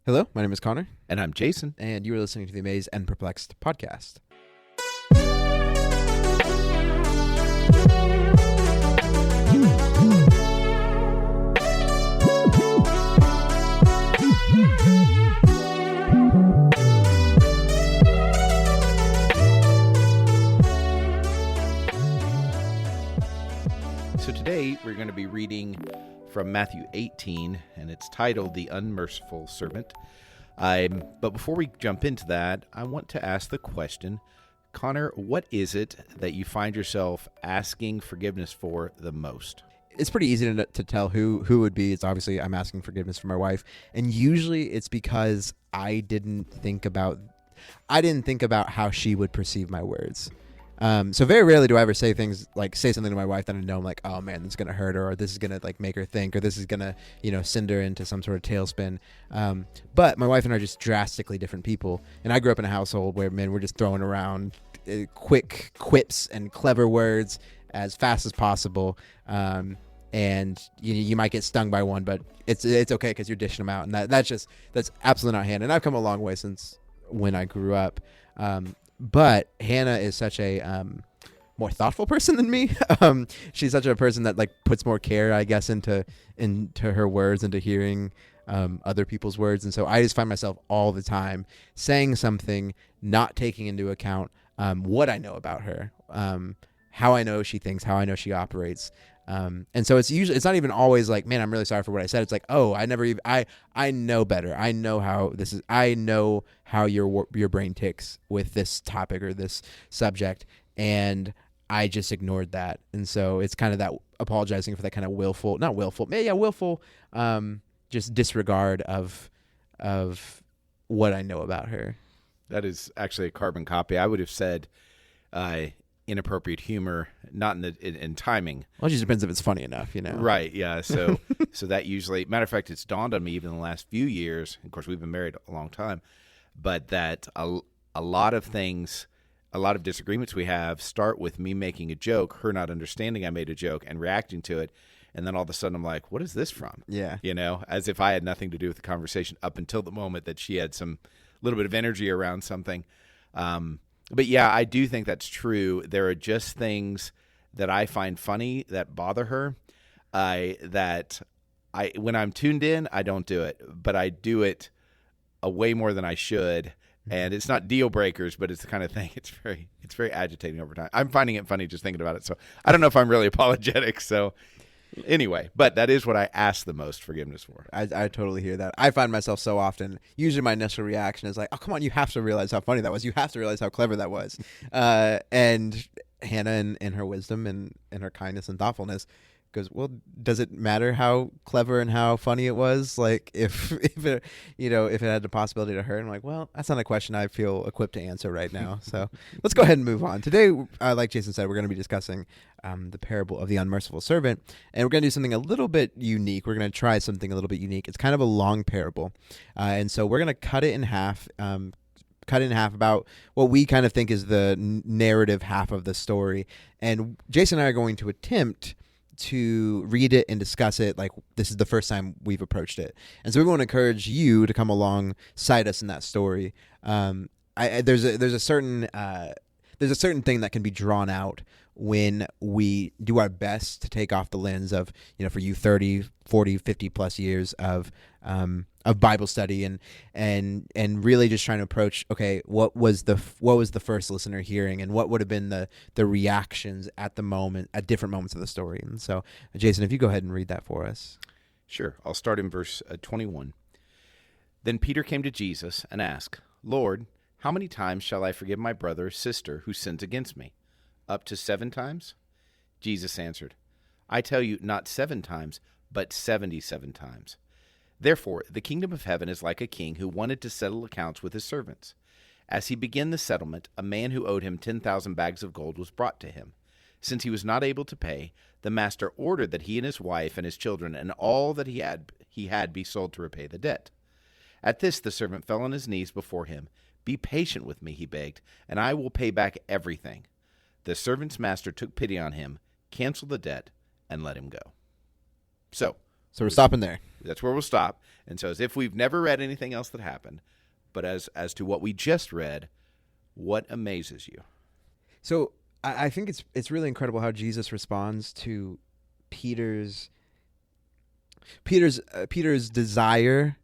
Hello, my name is Connor. And I'm Jason. And you are listening to the Amazed and Perplexed podcast. So today we're going to be reading from Matthew 18, and it's titled The Unmerciful Servant. But before we jump into that, I want to ask the question, Connor, what is it that you find yourself asking forgiveness for the most? It's pretty easy to tell who it would be. It's obviously I'm asking forgiveness for my wife, and usually it's because I didn't think about how she would perceive my words. So very rarely do I ever say something to my wife that I know I'm like, oh man, this is going to hurt her, or this is going to make her think, or this is going to, send her into some sort of tailspin. But my wife and I are just drastically different people. And I grew up in a household where we're just throwing around quick quips and clever words as fast as possible. And you might get stung by one, but it's okay because you're dishing them out. And that's absolutely not Hannah. And I've come a long way since when I grew up. But Hannah is such a more thoughtful person than me. She's such a person that puts more care, I guess, into her words, into hearing other people's words. And so I just find myself all the time saying something, not taking into account what I know about her, how I know she thinks, how I know she operates. And so it's not even always like, man, I'm really sorry for what I said. It's like, oh, I know better. I know how your brain ticks with this topic or this subject. And I just ignored that. And so it's kind of that apologizing for that kind of willful, just disregard of what I know about her. That is actually a carbon copy. I would have said, inappropriate humor, not in timing. Well, it just depends if it's funny enough, Right, yeah. So that usually, matter of fact, it's dawned on me even in the last few years. Of course, we've been married a long time, but that a lot of things, a lot of disagreements we have start with me making a joke, her not understanding I made a joke and reacting to it, and then all of a sudden I'm like, what is this from? Yeah. As if I had nothing to do with the conversation up until the moment that she had some little bit of energy around something. But yeah, I do think that's true. There are just things that I find funny that bother her. When I'm tuned in, I don't do it, but I do it way more than I should. And it's not deal breakers, but it's the kind of thing. It's very agitating over time. I'm finding it funny just thinking about it. So I don't know if I'm really apologetic. So anyway, but that is what I ask the most forgiveness for. I totally hear that. I find myself so often, usually my initial reaction is like, oh, come on, you have to realize how funny that was. You have to realize how clever that was. And Hannah, in her wisdom and in her kindness and thoughtfulness, goes, well, does it matter how clever and how funny it was? Like if it had the possibility to hurt, I'm like, well, that's not a question I feel equipped to answer right now. So let's go ahead and move on. Today, like Jason said, we're going to be discussing the parable of the unmerciful servant, and we're going to do something a little bit unique. We're going to try something a little bit unique. It's kind of a long parable, and so we're going to cut it in half. About what we kind of think is the narrative half of the story, and Jason and I are going to attempt to read it and discuss it like this is the first time we've approached it. And so we want to encourage you to come alongside us in that story. There's a certain thing that can be drawn out when we do our best to take off the lens of, for you 30, 40, 50 plus years of Bible study and really just trying to approach, okay, what was the first listener hearing, and what would have been the reactions at different moments of the story. And so, Jason, if you go ahead and read that for us. Sure. I'll start in verse 21. Then Peter came to Jesus and asked, Lord, how many times shall I forgive my brother or sister who sins against me? Up to 7 times? Jesus answered, I tell you, not 7 times, but 77 times. Therefore, the kingdom of heaven is like a king who wanted to settle accounts with his servants. As he began the settlement, a man who owed him 10,000 bags of gold was brought to him. Since he was not able to pay, the master ordered that he and his wife and his children and all that he had be sold to repay the debt. At this, the servant fell on his knees before him. Be patient with me, he begged, and I will pay back everything. The servant's master took pity on him, canceled the debt, and let him go. So, So we're stopping there. That's where we'll stop. And so as if we've never read anything else that happened, but as to what we just read, what amazes you? So I think it's really incredible how Jesus responds to Peter's desire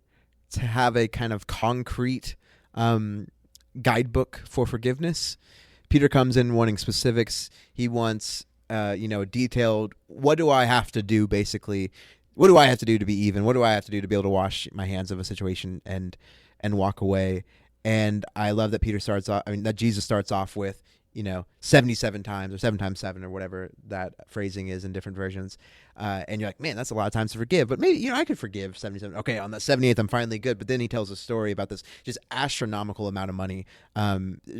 to have a kind of concrete guidebook for forgiveness. Peter comes in wanting specifics. He wants detailed, what do I have to do, basically? What do I have to do to be even? What do I have to do to be able to wash my hands of a situation and walk away? And I love that that Jesus starts off with, 77 times or 7 times 7 or whatever that phrasing is in different versions. And you're like, man, that's a lot of times to forgive. But maybe, I could forgive 77. Okay, on the 78th, I'm finally good. But then he tells a story about this just astronomical amount of money.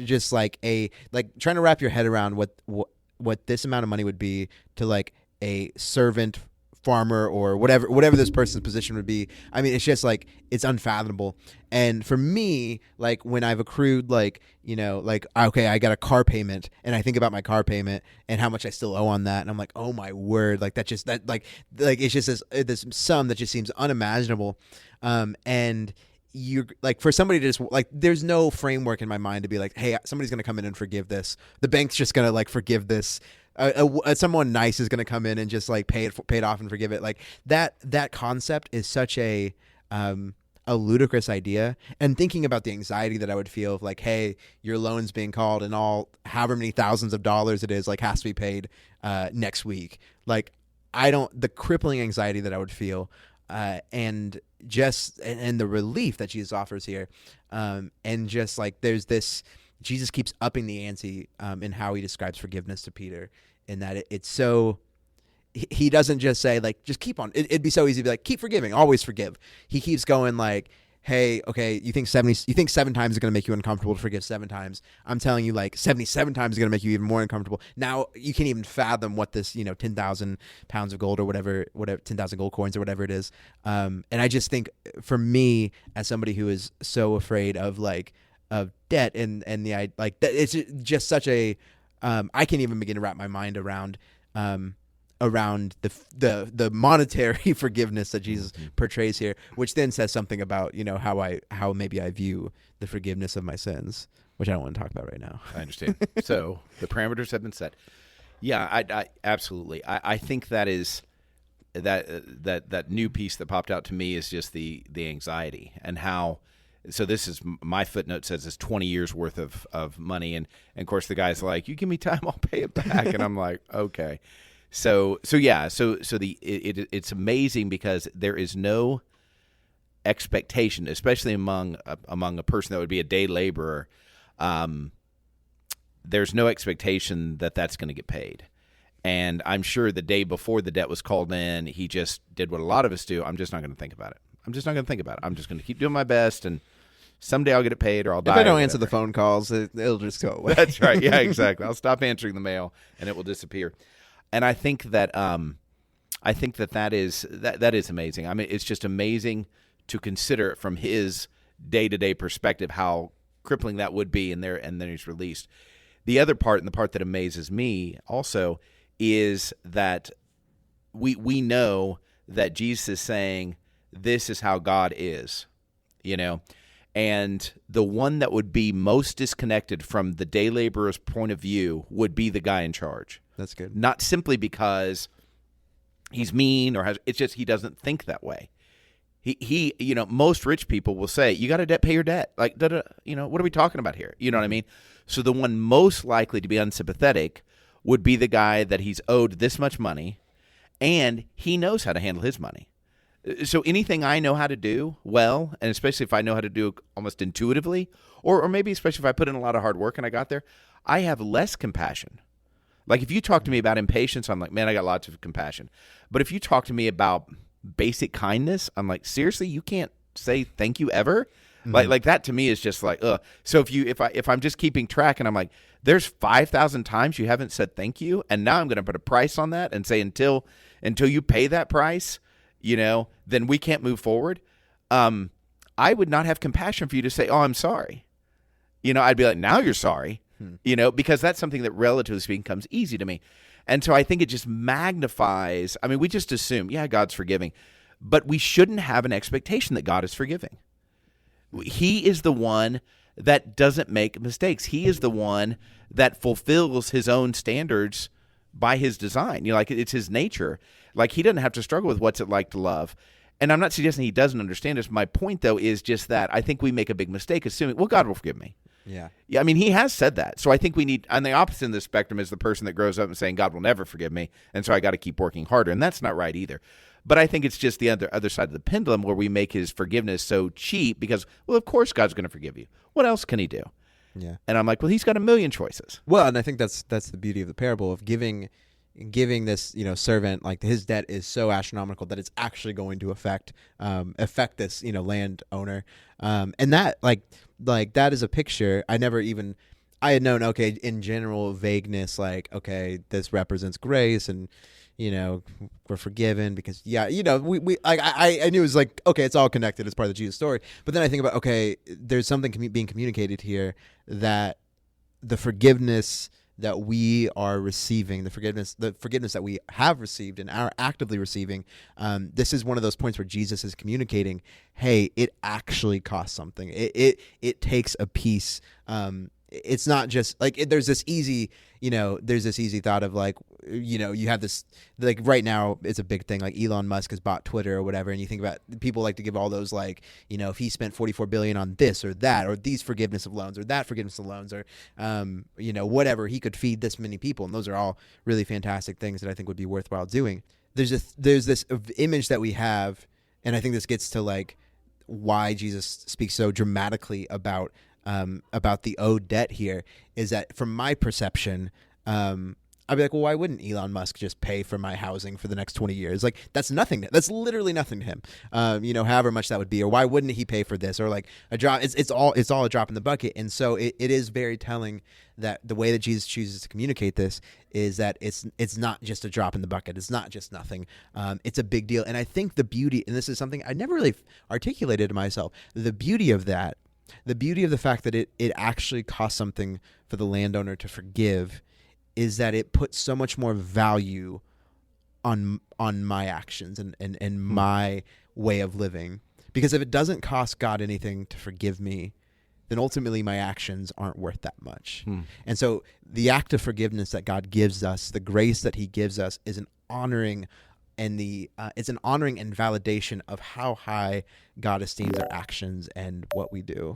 Just like trying to wrap your head around what this amount of money would be to like a servant farmer or whatever this person's position would be. I mean, it's just like, it's unfathomable. And for me, like when I've accrued okay, I got a car payment and I think about my car payment and how much I still owe on that. And I'm like, oh my word. Like it's just this sum that just seems unimaginable. And you like for somebody to just like, there's no framework in my mind to be like, hey, somebody's going to come in and forgive this. The bank's just going to like forgive this. Someone nice is going to come in and just like pay it off and forgive it. Like that concept is such a ludicrous idea. And thinking about the anxiety that I would feel of like, hey, your loan's being called and however many thousands of dollars it is, like has to be paid next week. Like the crippling anxiety that I would feel, and the relief that Jesus offers here. And just like, there's this, Jesus keeps upping the ante in how he describes forgiveness to Peter, in that it's so, he doesn't just say like, just keep on. It'd be so easy to be like, keep forgiving, always forgive. He keeps going like, hey, okay, you think 7 times is going to make you uncomfortable to forgive 7 times. I'm telling you, like 77 times is going to make you even more uncomfortable. Now you can't even fathom what this, 10,000 pounds of gold or whatever 10,000 gold coins or whatever it is. And I just think for me, as somebody who is so afraid of debt and it's just such a, I can't even begin to wrap my mind around the monetary forgiveness that Jesus portrays here, which then says something about, how maybe I view the forgiveness of my sins, which I don't want to talk about right now. I understand. So the parameters have been set. Yeah, I absolutely. I think that is that new piece that popped out to me is just the anxiety and how. So this is my footnote says it's 20 years worth of money. And of course the guy's like, you give me time, I'll pay it back. And I'm like, okay. So it's amazing because there is no expectation, especially among a person that would be a day laborer. There's no expectation that that's going to get paid. And I'm sure the day before the debt was called in, he just did what a lot of us do. I'm just not going to think about it. I'm just going to keep doing my best, and someday I'll get it paid or I'll die. If I don't answer the phone calls, it'll just go away. That's right. Yeah, exactly. I'll stop answering the mail, and it will disappear. And I think that that is amazing. I mean, it's just amazing to consider from his day-to-day perspective how crippling that would be, and then he's released. The other part, and the part that amazes me also, is that we know that Jesus is saying, this is how God is, and the one that would be most disconnected from the day laborer's point of view would be the guy in charge. That's good. Not simply because he's mean it's just he doesn't think that way. He most rich people will say, you got a debt, pay your debt. Like, what are we talking about here? You know what I mean? So the one most likely to be unsympathetic would be the guy that he's owed this much money, and he knows how to handle his money. So anything I know how to do well, and especially if I know how to do it almost intuitively, or maybe especially if I put in a lot of hard work and I got there, I have less compassion. Like if you talk to me about impatience, I'm like, man, I got lots of compassion. But if you talk to me about basic kindness, I'm like, seriously, you can't say thank you ever? Mm-hmm. Like that to me is just like, ugh. So if I'm just keeping track and I'm like, there's 5,000 times you haven't said thank you, and now I'm going to put a price on that and say until you pay that price, then we can't move forward. I would not have compassion for you to say, oh, I'm sorry. I'd be like, now you're sorry, because that's something that relatively speaking comes easy to me. And so I think it just magnifies. I mean, we just assume, yeah, God's forgiving. But we shouldn't have an expectation that God is forgiving. He is the one that doesn't make mistakes. He is the one that fulfills his own standards by his design. Like, it's his nature. Like, he doesn't have to struggle with what's it like to love. And I'm not suggesting he doesn't understand this. My point, though, is just that I think we make a big mistake assuming, well, God will forgive me. Yeah. I mean, he has said that. So I think we need, on the opposite end of the spectrum is the person that grows up and saying, God will never forgive me, and so I got to keep working harder. And that's not right either. But I think it's just the other side of the pendulum where we make his forgiveness so cheap because, well, of course God's going to forgive you. What else can he do? Yeah. And I'm like, well, he's got a million choices. Well, and I think that's the beauty of the parable of giving this, servant, like, his debt is so astronomical that it's actually going to affect this, landowner. And that like that is a picture I had known, okay, in general vagueness, like, okay, this represents grace and, we're forgiven because, we I knew it was like, okay, it's all connected as part of the Jesus story. But then I think about, okay, there's something being communicated here that the forgiveness that we are receiving, the forgiveness that we have received and are actively receiving, this is one of those points where Jesus is communicating, hey, it actually costs something. It takes a piece. It's not just like there's this easy thought of like, you have this, like, right now it's a big thing, like Elon Musk has bought Twitter or whatever, and you think about people like to give all those, like, if he spent $44 billion on this or that or these forgiveness of loans or that forgiveness of loans or whatever, he could feed this many people, and those are all really fantastic things that I think would be worthwhile doing. There's this image that we have, and I think this gets to like why Jesus speaks so dramatically about the owed debt here, is that from my perception, I'd be like, well, why wouldn't Elon Musk just pay for my housing for the next 20 years? Like, that's nothing. That's literally nothing to him. However much that would be, or why wouldn't he pay for this? Or like a drop, it's all a drop in the bucket. And so it is very telling that the way that Jesus chooses to communicate this is that it's not just a drop in the bucket. It's not just nothing. It's a big deal. And I think the beauty, and this is something I never really articulated to myself, the beauty of that, the beauty of the fact that it actually costs something for the landowner to forgive, is that it puts so much more value on my actions and my way of living. Because if it doesn't cost God anything to forgive me, then ultimately my actions aren't worth that much. And so the act of forgiveness that God gives us, the grace that he gives us, is an honoring and it's an honoring and validation of how high God esteems our actions and what we do.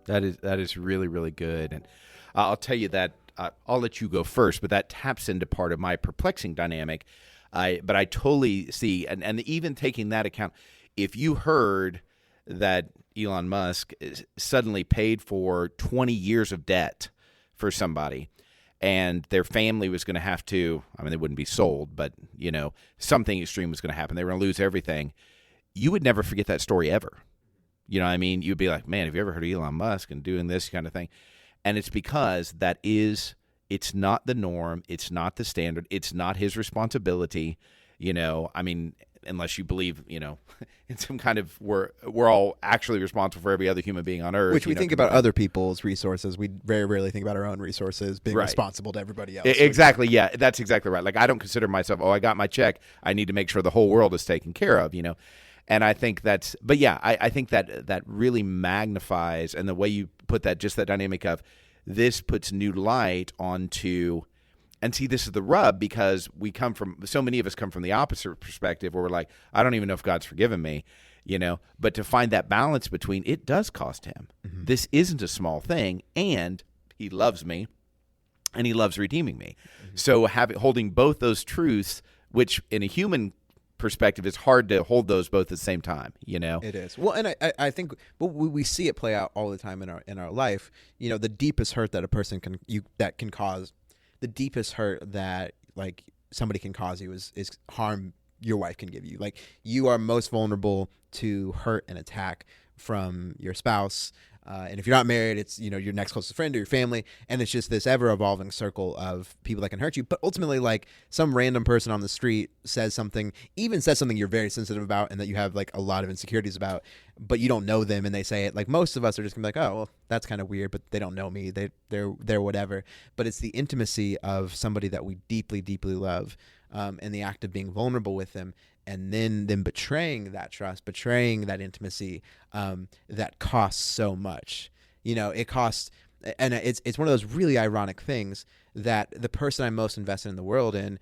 That is really, really good. And I'll tell you that I'll let you go first, but that taps into part of my perplexing dynamic. But I totally see, and even taking that account, if you heard that Elon Musk suddenly paid for 20 years of debt for somebody, and their family was going to have to, I mean, they wouldn't be sold, but, something extreme was going to happen. They were going to lose everything. You would never forget that story ever. You know what I mean? You'd be like, man, have you ever heard of Elon Musk and doing this kind of thing? And it's because it's not the norm. It's not the standard. It's not his responsibility. I mean, unless you believe, in some kind of, we're all actually responsible for every other human being on earth. Which we think about other people's resources. We very rarely think about our own resources being responsible to everybody else. Exactly. Yeah, that's exactly right. Like, I don't consider myself, I got my check, I need to make sure the whole world is taken care of, And I think I think that really magnifies, and the way you put that, just that dynamic of this puts new light onto, and see, this is the rub, because so many of us come from the opposite perspective where we're like, I don't even know if God's forgiven me, but to find that balance between, it does cost him. Mm-hmm. This isn't a small thing, and he loves me, and he loves redeeming me. Mm-hmm. So holding both those truths, which in a human perspective, it's hard to hold those both at the same time. It is. Well, and I think we see it play out all the time in our life. The deepest hurt that a person can cause, the deepest hurt that like somebody can cause you is harm your wife can give you. Like, you are most vulnerable to hurt and attack from your spouse, And if you're not married, it's, your next closest friend or your family. And it's just this ever evolving circle of people that can hurt you. But ultimately, like, some random person on the street says something you're very sensitive about and that you have like a lot of insecurities about, but you don't know them and they say it. Like, most of us are just gonna be like, oh, well, that's kind of weird, but they don't know me. They're whatever. But it's the intimacy of somebody that we deeply, deeply love, and the act of being vulnerable with them, and then them betraying that trust, betraying that intimacy, that costs so much. It costs, and it's one of those really ironic things that the person I'm most invested in the world in,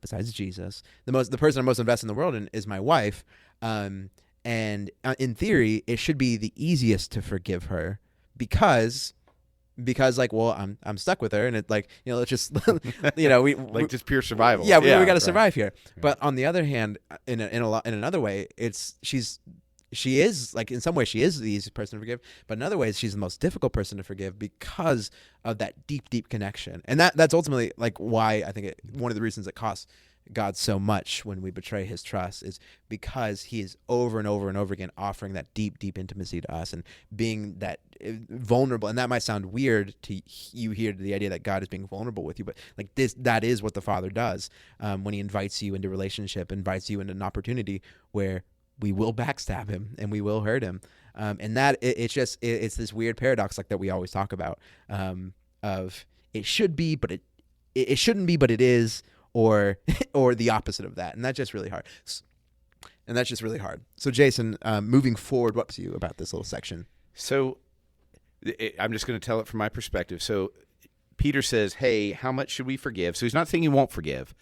besides Jesus, the person I'm most invested in the world in is my wife. And in theory, it should be the easiest to forgive her because like, well, I'm stuck with her, and it's like, let's just, we like just pure survival. Yeah, we got to survive here. But on the other hand, in another way, she is like, in some ways she is the easiest person to forgive, but in other ways she's the most difficult person to forgive because of that deep, deep connection. And that's ultimately like why I think one of the reasons it costs God so much when we betray his trust is because he is over and over and over again offering that deep, deep intimacy to us and being that vulnerable. And that might sound weird to you here, to the idea that God is being vulnerable with you, but like that is what the Father does when he invites you into relationship, invites you into an opportunity where we will backstab him and we will hurt him. And that it's this weird paradox like that we always talk about, of it should be, but it shouldn't be, but it is, or the opposite of that. And that's just really hard. So Jason, moving forward, what's to you about this little section? So I'm just going to tell it from my perspective. So Peter says, hey, how much should we forgive? So he's not saying he won't forgive,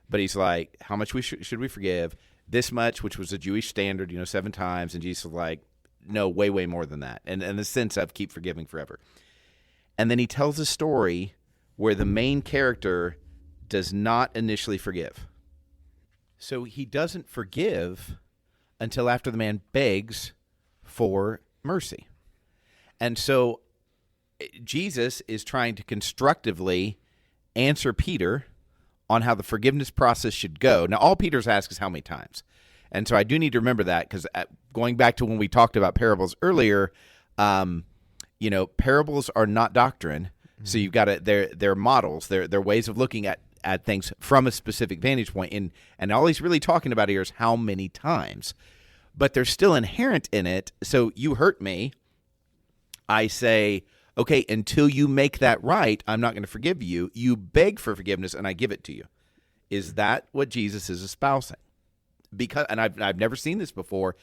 but he's like, how much should we forgive? This much, which was a Jewish standard, 7 times. And Jesus was like, no, way, way more than that. And in the sense of keep forgiving forever. And then he tells a story where the main character does not initially forgive. So he doesn't forgive until after the man begs for mercy. And so Jesus is trying to constructively answer Peter on how the forgiveness process should go. Now, all Peter's asked is how many times. And so I do need to remember that, because going back to when we talked about parables earlier, parables are not doctrine. Mm-hmm. So you've got they're models. They're ways of looking at things from a specific vantage point. And all he's really talking about here is how many times. But they're still inherent in it. So you hurt me. I say, okay, until you make that right, I'm not going to forgive you. You beg for forgiveness, and I give it to you. Is that what Jesus is espousing? Because, and I've never seen this before,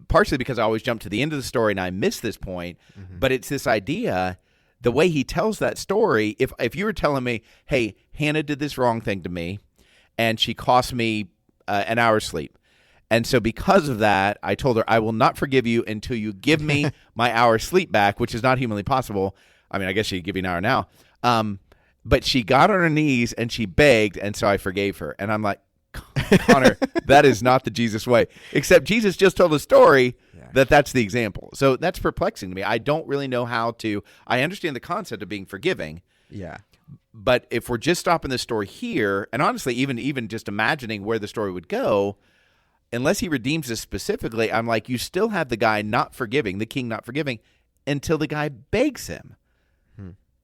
partially because I always jump to the end of the story and I miss this point. Mm-hmm. But it's this idea, the way he tells that story. If you were telling me, hey, Hannah did this wrong thing to me, and she cost me an hour's sleep. And so because of that, I told her, I will not forgive you until you give me my hour's sleep back, which is not humanly possible. I mean, I guess she'd give you an hour now. But she got on her knees and she begged, and so I forgave her. And I'm like, Connor, that is not the Jesus way. Except Jesus just told a story that's the example. So that's perplexing to me. I don't really know how to. I understand the concept of being forgiving. Yeah. But if we're just stopping the story here, and honestly, even just imagining where the story would go, unless he redeems us specifically, I'm like, you still have the guy not forgiving, the king not forgiving, until the guy begs him.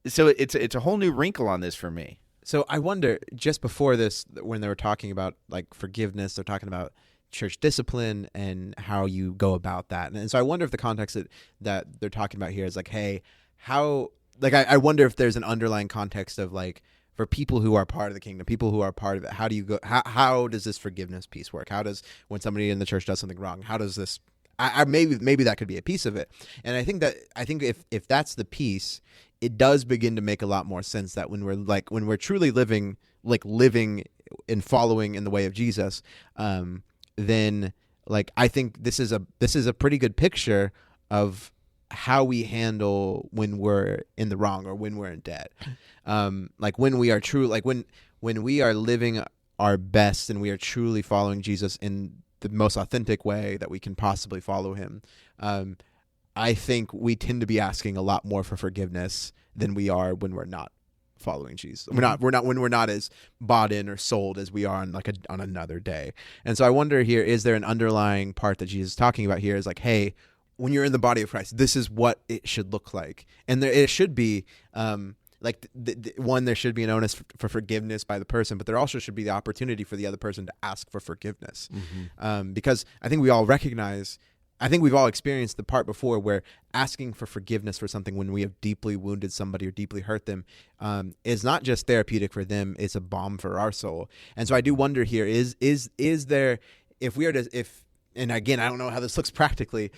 So it's a whole new wrinkle on this for me. So I wonder, just before this, when they were talking about like forgiveness, they're talking about church discipline and how you go about that. And so I wonder if the context that they're talking about here is like, hey, how, like, I wonder if there's an underlying context of like, for people who are part of the kingdom, people who are part of it, how do you go? How does this forgiveness piece work? How does, when somebody in the church does something wrong, how does this? Maybe that could be a piece of it. And I think if that's the piece, it does begin to make a lot more sense that when we're truly living and following in the way of Jesus, then like I think this is a pretty good picture of how we handle when we're in the wrong or when we're in debt. Like when we are true, like when we are living our best and we are truly following Jesus in the most authentic way that we can possibly follow him. I think we tend to be asking a lot more for forgiveness than we are when we're not following Jesus. When we're not as bought in or sold as we are on another day. And so I wonder here, is there an underlying part that Jesus is talking about here is like, hey, when you're in the body of Christ, this is what it should look like. And it should be one, there should be an onus for forgiveness by the person, but there also should be the opportunity for the other person to ask for forgiveness. Because I think we all recognize, I think we've all experienced the part before where asking for forgiveness for something when we have deeply wounded somebody or deeply hurt them is not just therapeutic for them, it's a balm for our soul. And so I do wonder here, is there, if we are to, and again, I don't know how this looks practically,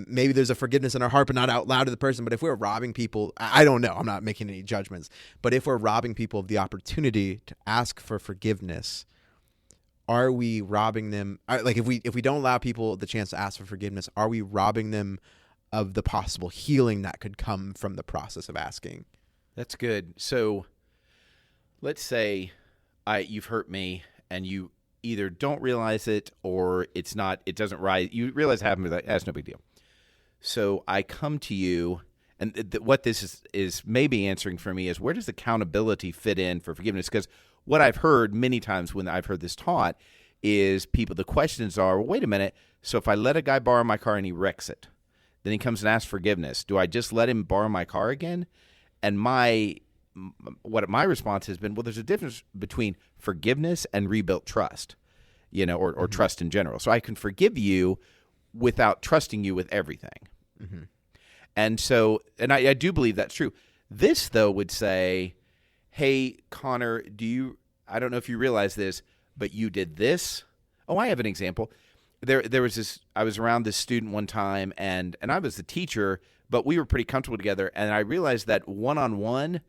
maybe there's a forgiveness in our heart, but not out loud to the person. But if we're robbing people, I don't know, I'm not making any judgments, but if we're robbing people of the opportunity to ask for forgiveness, are we robbing them? Like if we don't allow people the chance to ask for forgiveness, are we robbing them of the possible healing that could come from the process of asking? That's good. So let's say you've hurt me and you either don't realize it or it doesn't rise. You realize it happened, but that's no big deal. So I come to you, and what this is maybe answering for me is, where does accountability fit in for forgiveness? Because what I've heard many times when I've heard this taught is the questions are, well, wait a minute, so if I let a guy borrow my car and he wrecks it, then he comes and asks forgiveness, do I just let him borrow my car again? And my response has been, well, there's a difference between forgiveness and rebuilt trust, or trust in general. So I can forgive you without trusting you with everything. And so, and I do believe that's true. This, though, would say, hey, Connor, I don't know if you realize this, but you did this. Oh, I have an example. There was this, I was around this student one time, and I was the teacher, but we were pretty comfortable together. And I realized that one-on-one,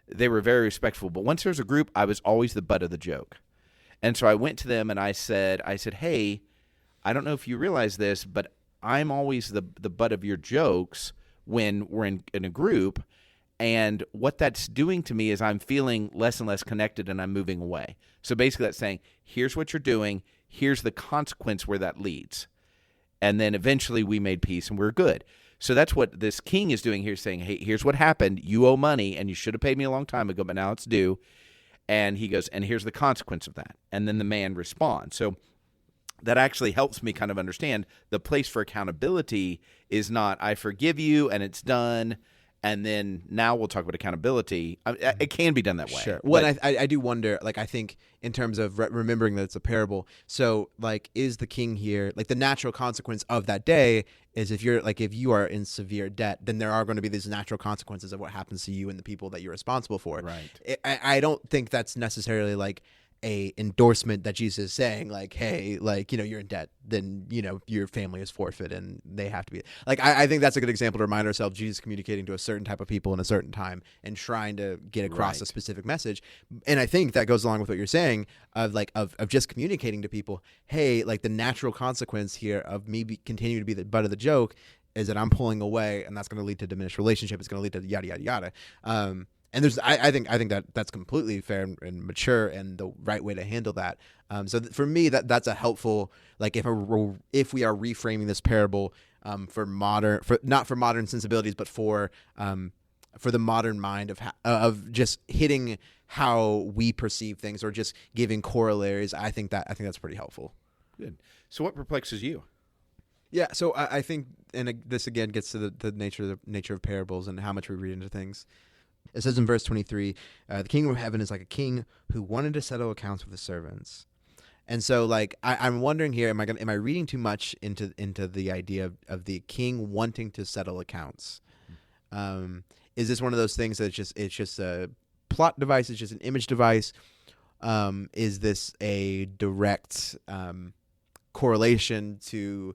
they were very respectful. But once there was a group, I was always the butt of the joke. And so I went to them and I said, hey, I don't know if you realize this, but I'm always the butt of your jokes when we're in a group. And what that's doing to me is I'm feeling less and less connected and I'm moving away. So basically that's saying, here's what you're doing. Here's the consequence where that leads. And then eventually we made peace and we're good. So that's what this king is doing here, saying, hey, here's what happened. You owe money and you should have paid me a long time ago, but now it's due. And he goes, and here's the consequence of that. And then the man responds. So that actually helps me kind of understand the place for accountability is not, I forgive you and it's done. And then now we'll talk about accountability. It can be done that way. Sure. Well, I do wonder, like, I think in terms of remembering that it's a parable. So, like, is the king here, like, the natural consequence of that day is if you are in severe debt, then there are going to be these natural consequences of what happens to you and the people that you're responsible for. Right. I don't think that's necessarily like a endorsement that Jesus is saying, like, hey, like, you're in debt, then, your family is forfeit and they have to be like, I think that's a good example to remind ourselves Jesus communicating to a certain type of people in a certain time and trying to get across a specific message. And I think that goes along with what you're saying of just communicating to people, hey, like the natural consequence here of me continuing to be the butt of the joke is that I'm pulling away and that's going to lead to diminished relationship. It's going to lead to yada, yada, yada. And I think that's completely fair and mature and the right way to handle that. So for me, that's a helpful, like if we are reframing this parable not for modern sensibilities, but for the modern mind of just hitting how we perceive things or just giving corollaries. I think that's pretty helpful. Good. So what perplexes you? Yeah. So I think, and this again gets to the nature of parables and how much we read into things. It says in verse 23, the kingdom of heaven is like a king who wanted to settle accounts with his servants. And so, like, I'm wondering here, am I reading too much into the idea of the king wanting to settle accounts? Is this one of those things that it's just a plot device? It's just an image device? Is this a direct correlation to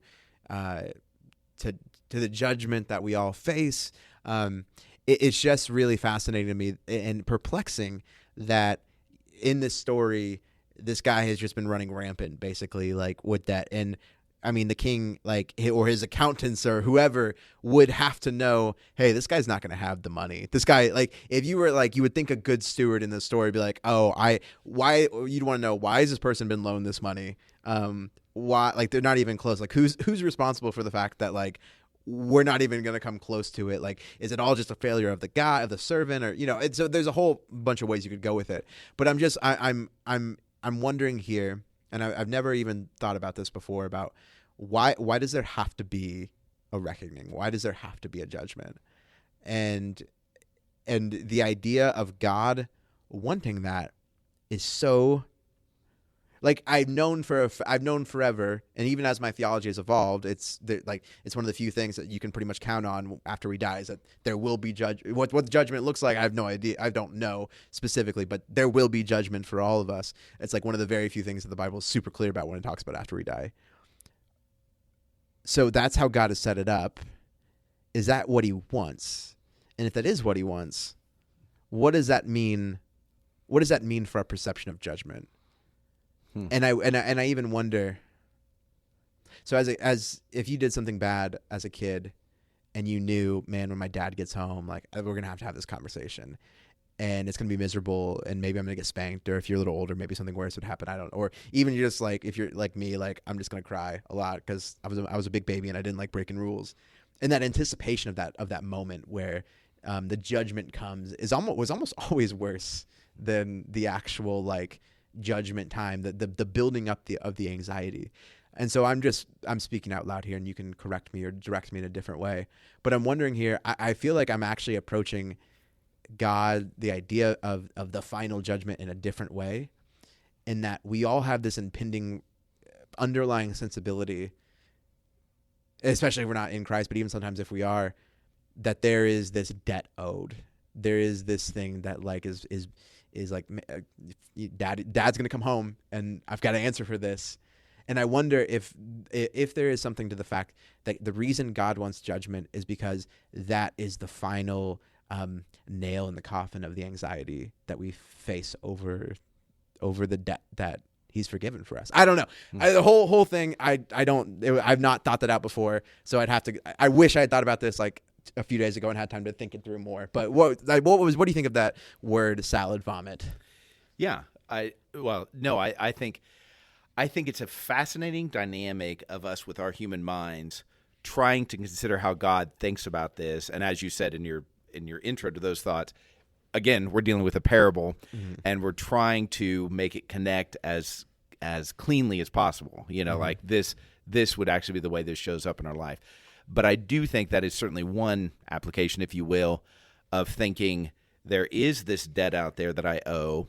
the judgment that we all face? It's just really fascinating to me and perplexing that in this story, this guy has just been running rampant, basically, like with that. And I mean, the king, like, or his accountants or whoever would have to know, hey, this guy's not going to have the money. This guy, like, if you were like, you would think a good steward in the story would be like, why you'd want to know, why has this person been loaned this money? Why, like, they're not even close. Like, who's responsible for the fact that, like, we're not even going to come close to it? Like, is it all just a failure of the servant, or, so there's a whole bunch of ways you could go with it. But I'm wondering here, and I've never even thought about this before, about why does there have to be a reckoning? Why does there have to be a judgment? And the idea of God wanting that is so, like, I've known forever, and even as my theology has evolved, it's one of the few things that you can pretty much count on after we die, is that there will be what the judgment looks like. I have no idea. I don't know specifically, but there will be judgment for all of us. It's like one of the very few things that the Bible is super clear about when it talks about after we die. So that's how God has set it up. Is that what he wants? And if that is what he wants, what does that mean? What does that mean for our perception of judgment? And I even wonder. So as if you did something bad as a kid, and you knew, man, when my dad gets home, like, we're gonna have this conversation, and it's gonna be miserable, and maybe I'm gonna get spanked, or if you're a little older, maybe something worse would happen. I don't, or even you're just like, if you're like me, like, I'm just gonna cry a lot because I was a big baby and I didn't like breaking rules, and that anticipation of that moment where the judgment comes was almost always worse than the actual, like, judgment time, the building up of the anxiety. And so I'm speaking out loud here, and you can correct me or direct me in a different way. But I'm wondering here, I feel like I'm actually approaching God, the idea of the final judgment, in a different way, in that we all have this impending underlying sensibility, especially if we're not in Christ, but even sometimes if we are, that there is this debt owed. There is this thing that, like, is like, dad's going to come home and I've got to answer for this. And I wonder if there is something to the fact that the reason God wants judgment is because that is the final nail in the coffin of the anxiety that we face over the debt that he's forgiven for us. I don't know. The whole thing, I've not thought that out before. So I wish I had thought about this like a few days ago and had time to think it through more. But what do you think of that word salad vomit? Yeah. I think it's a fascinating dynamic of us with our human minds trying to consider how God thinks about this. And as you said in your intro to those thoughts, again, we're dealing with a parable, and we're trying to make it connect as cleanly as possible. Like this would actually be the way this shows up in our life. But I do think that is certainly one application, if you will, of thinking there is this debt out there that I owe.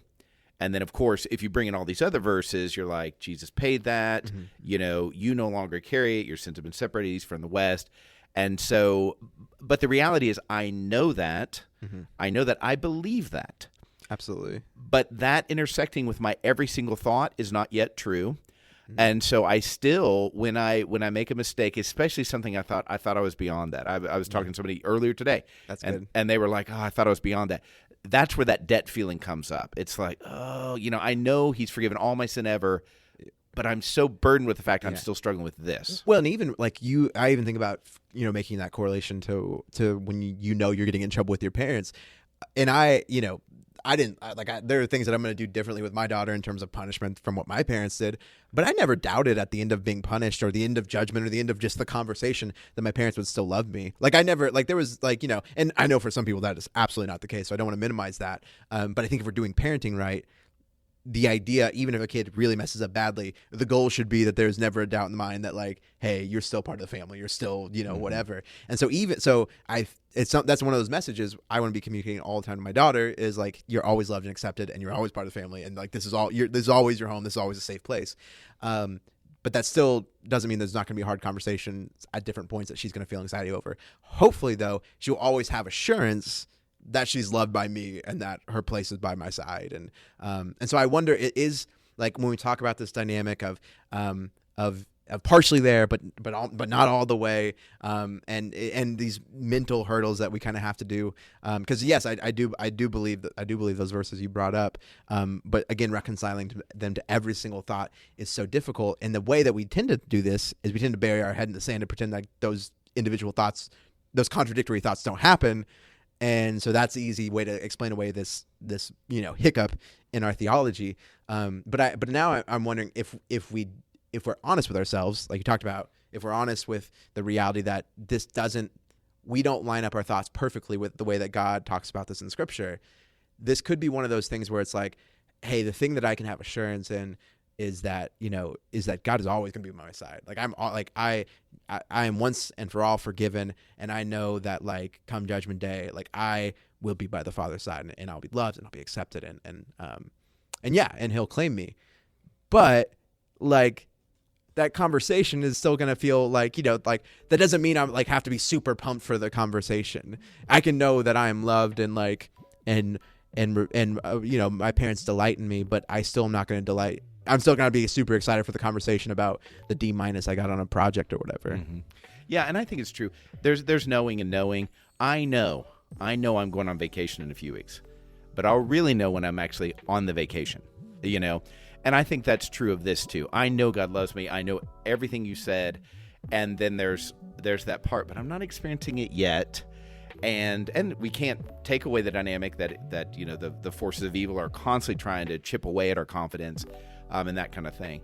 And then, of course, if you bring in all these other verses, you're like, Jesus paid that. Mm-hmm. You no longer carry it. Your sins have been separated. He's from the West. And so, but the reality is I know that. Mm-hmm. I know that. I believe that. Absolutely. But that intersecting with my every single thought is not yet true. And so I still, when I make a mistake, especially something I thought I was beyond that. I was talking to somebody earlier today. That's good. And they were like, I thought I was beyond that. That's where that debt feeling comes up. It's like, I know he's forgiven all my sin ever, but I'm so burdened with the fact I'm still struggling with this. Well, and even like I even think about, making that correlation to when you're getting in trouble with your parents. And there are things that I'm going to do differently with my daughter in terms of punishment from what my parents did, but I never doubted at the end of being punished or the end of judgment or the end of just the conversation that my parents would still love me. Like I never, like there was like, and I know for some people that is absolutely not the case, so I don't want to minimize that. But I think if we're doing parenting right, the idea, even if a kid really messes up badly, the goal should be that there's never a doubt in the mind that like, hey, you're still part of the family, you're still, whatever. And so that's one of those messages I want to be communicating all the time to my daughter is like, you're always loved and accepted and you're always part of the family. And like, this is always your home. This is always a safe place. But that still doesn't mean there's not going to be hard conversations at different points that she's going to feel anxiety over. Hopefully though, she'll always have assurance that she's loved by me and that her place is by my side. And so I wonder, it is like when we talk about this dynamic of partially there, but not all the way. And these mental hurdles that we kind of have to do. Cause yes, I do believe those verses you brought up. But again, reconciling them to every single thought is so difficult. And the way that we tend to do this is we tend to bury our head in the sand and pretend like those individual thoughts, those contradictory thoughts don't happen. And so that's the easy way to explain away this hiccup in our theology. But now I'm wondering if we're honest with ourselves, like you talked about, if we're honest with the reality that we don't line up our thoughts perfectly with the way that God talks about this in Scripture, this could be one of those things where it's like, hey, the thing that I can have assurance in is that God is always going to be on my side. Like I am once and for all forgiven, and I know that like come judgment day, like I will be by the Father's side, and I'll be loved and I'll be accepted, and He'll claim me. But like that conversation is still going to feel like, like that doesn't mean I'm like have to be super pumped for the conversation. I can know that I am loved and like and my parents delight in me, but I still am not going to delight. I'm still going to be super excited for the conversation about the D- I got on a project or whatever. Mm-hmm. Yeah, and I think it's true. There's knowing and knowing. I know I'm going on vacation in a few weeks, but I'll really know when I'm actually on the vacation, And I think that's true of this too. I know God loves me. I know everything you said, and then there's that part, but I'm not experiencing it yet. And we can't take away the dynamic that the forces of evil are constantly trying to chip away at our confidence, and that kind of thing.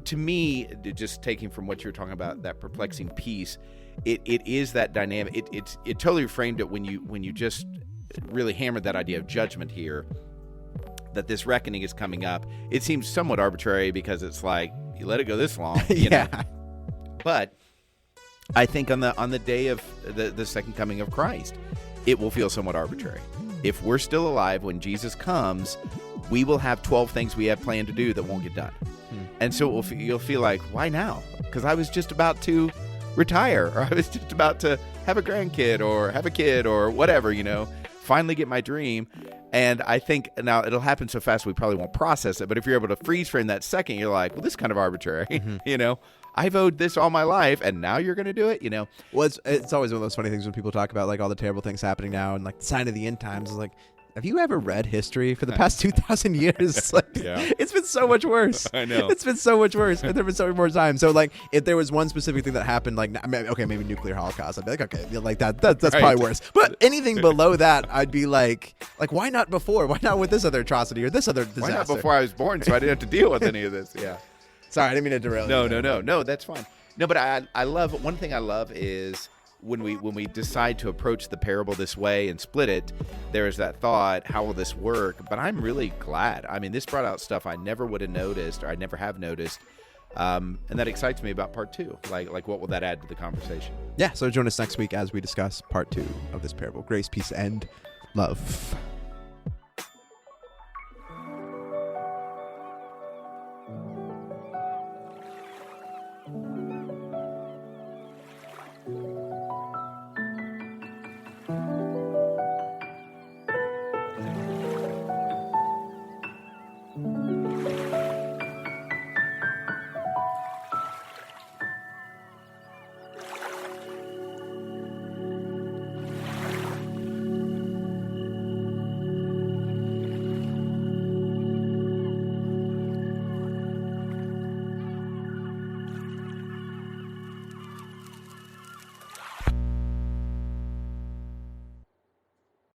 To me, just taking from what you're talking about, that perplexing piece, it is that dynamic. It totally framed it when you just really hammered that idea of judgment here, that this reckoning is coming up. It seems somewhat arbitrary because it's like you let it go this long, you know. But I think on the day of the second coming of Christ, it will feel somewhat arbitrary. If we're still alive when Jesus comes, we will have 12 things we have planned to do that won't get done. And so you'll feel like, why now? Because I was just about to retire, or I was just about to have a grandkid or have a kid or whatever, finally get my dream. And I think now it'll happen so fast we probably won't process it. But if you're able to freeze frame that second, you're like, well, this is kind of arbitrary. I've owed this all my life, and now you're going to do it, Well, it's always one of those funny things when people talk about like all the terrible things happening now and like the sign of the end times. Is like, have you ever read history for the past 2,000 years? Like, It's been so much worse. I know. It's been so much worse. And there's been so much more time. So like, if there was one specific thing that happened, like, okay, maybe nuclear holocaust, I'd be like, okay, like that's right. Probably worse. But anything below that, I'd be like, why not before? Why not with this other atrocity or this other disaster? Why not before I was born, so I didn't have to deal with any of this? Yeah. Sorry, I didn't mean to derail you. No, that's fine. No, but I love, one thing I love is when we decide to approach the parable this way and split it, there is that thought, how will this work? But I'm really glad. I mean, this brought out stuff I never would have noticed, or I never have noticed. And that excites me about part 2. Like what will that add to the conversation? Yeah, so join us next week as we discuss part 2 of this parable. Grace, peace, and love.